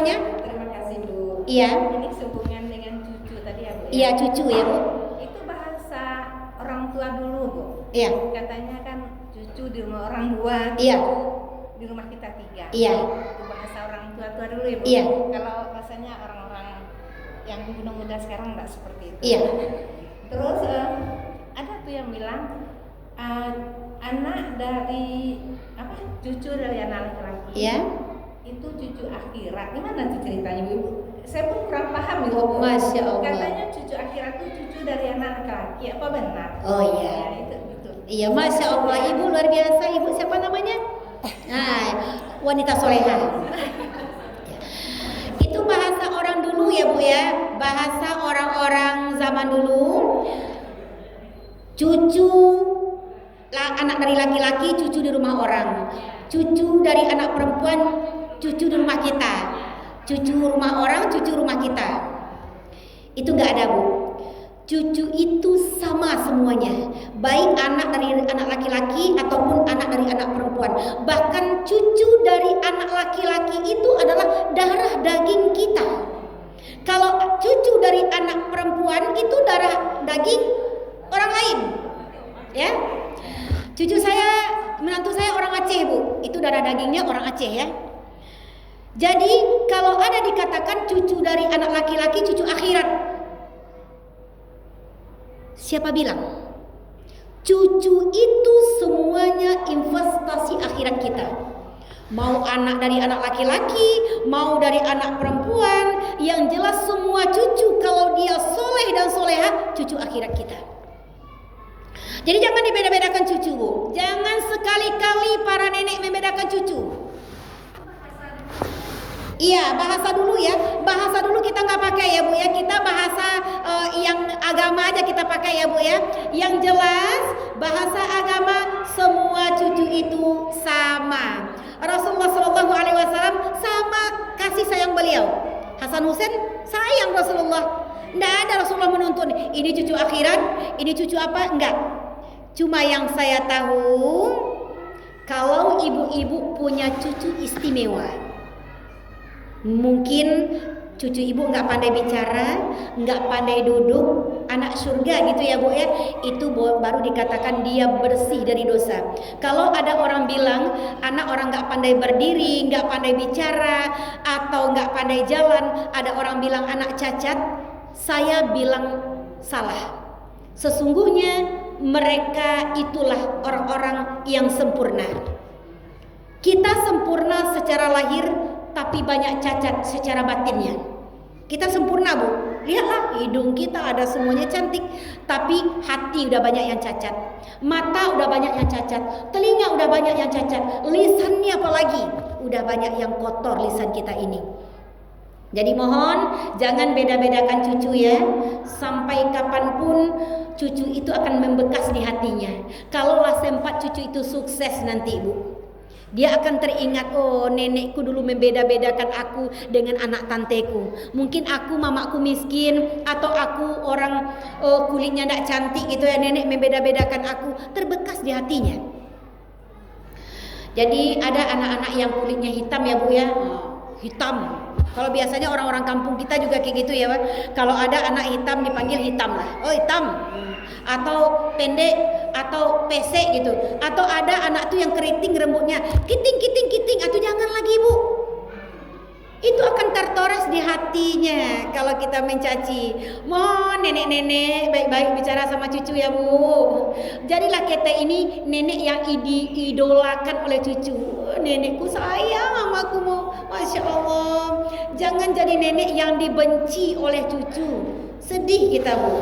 namanya? Terima kasih Bu. Iya. Ini sehubungan dengan cucu tadi ya Bu. Iya, cucu ya Bu. Itu bahasa orang tua dulu Bu. Iya. Katanya kan cucu di rumah orang dua, Iya. cucu di rumah kita tiga. Iya. Itu bahasa orang tua dulu ya Bu. Iya. Kalau rasanya orang-orang yang muda sekarang nggak seperti itu. Iya. Terus ada tuh yang bilang anak dari cucu dari anak laki-laki. Iya. Itu cucu akhirat. Gimana tuh ceritanya Bu? Saya pun kurang paham gitu. Oh, Masya Allah. Katanya cucu akhirat itu cucu dari anak laki-laki. Apa benar? Oh iya. Ya, itu betul. Iya, Masya Allah, Ibu luar biasa. Ibu siapa namanya? Nah, wanita soleha. Itu bahasa orang dulu ya Bu ya. Bahasa orang-orang zaman dulu. Cucu anak dari laki-laki, cucu di rumah orang. Cucu dari anak perempuan, cucu di rumah kita. Cucu rumah orang, cucu rumah kita. Itu nggak ada Bu. Cucu itu sama semuanya, baik anak dari anak laki-laki ataupun anak dari anak perempuan. Bahkan cucu dari anak laki-laki itu adalah darah daging kita. Kalau cucu dari anak perempuan itu darah daging orang lain. Ya. Cucu saya, menantu saya orang Aceh Bu. Itu darah dagingnya orang Aceh ya. Jadi kalau ada dikatakan cucu dari anak laki-laki, cucu akhirat. Siapa bilang? Cucu itu semuanya investasi akhirat kita. Mau anak dari anak laki-laki, mau dari anak perempuan, yang jelas semua cucu kalau dia soleh dan soleha, cucu akhirat kita. Jadi jangan dibeda-bedakan cucu Bu. Jangan sekali-kali para nenek membedakan cucu. Iya, bahasa dulu ya. Bahasa dulu kita nggak pakai ya Bu ya. Kita bahasa yang agama aja kita pakai ya Bu ya. Yang jelas bahasa agama semua cucu itu sama. Rasulullah SAW sama kasih sayang beliau. Hasan Husain sayang Rasulullah. Nggak ada Rasulullah menuntun ini cucu akhirat, ini cucu apa? Enggak. Cuma yang saya tahu kalau ibu-ibu punya cucu istimewa. Mungkin cucu ibu nggak pandai bicara, nggak pandai duduk, anak surga gitu ya Bu ya. Itu baru dikatakan dia bersih dari dosa. Kalau ada orang bilang anak orang nggak pandai berdiri, nggak pandai bicara, atau nggak pandai jalan, ada orang bilang anak cacat, saya bilang salah. Sesungguhnya mereka itulah orang-orang yang sempurna. Kita sempurna secara lahir, tapi banyak cacat secara batinnya. Kita sempurna Bu. Lihatlah hidung kita ada semuanya cantik, tapi hati udah banyak yang cacat. Mata udah banyak yang cacat, telinga udah banyak yang cacat, lisannya apalagi udah banyak yang kotor lisan kita ini. Jadi mohon jangan beda-bedakan cucu ya. Sampai kapanpun cucu itu akan membekas di hatinya. Kalaulah sempat cucu itu sukses nanti Bu, dia akan teringat, oh nenekku dulu membeda-bedakan aku dengan anak tanteku. Mungkin aku mamaku miskin, atau aku orang kulitnya tidak cantik gitu ya, nenek membeda-bedakan aku. Terbekas di hatinya. Jadi ada anak-anak yang kulitnya hitam ya Bu ya. Hitam. Kalau biasanya orang-orang kampung kita juga kayak gitu ya Pak. Kalau ada anak hitam dipanggil hitam lah. Oh hitam. Atau pendek, atau pesek gitu. Atau ada anak tuh yang keriting rambutnya kiting. Atau jangan lagi Bu. Itu akan tertoras di hatinya kalau kita mencaci. Mohon nenek-nenek baik-baik bicara sama cucu ya Bu. Jadilah kita ini nenek yang diidolakan oleh cucu. Nenekku sayang sama aku mau. Masya Allah. Jangan jadi nenek yang dibenci oleh cucu. Sedih kita Bu.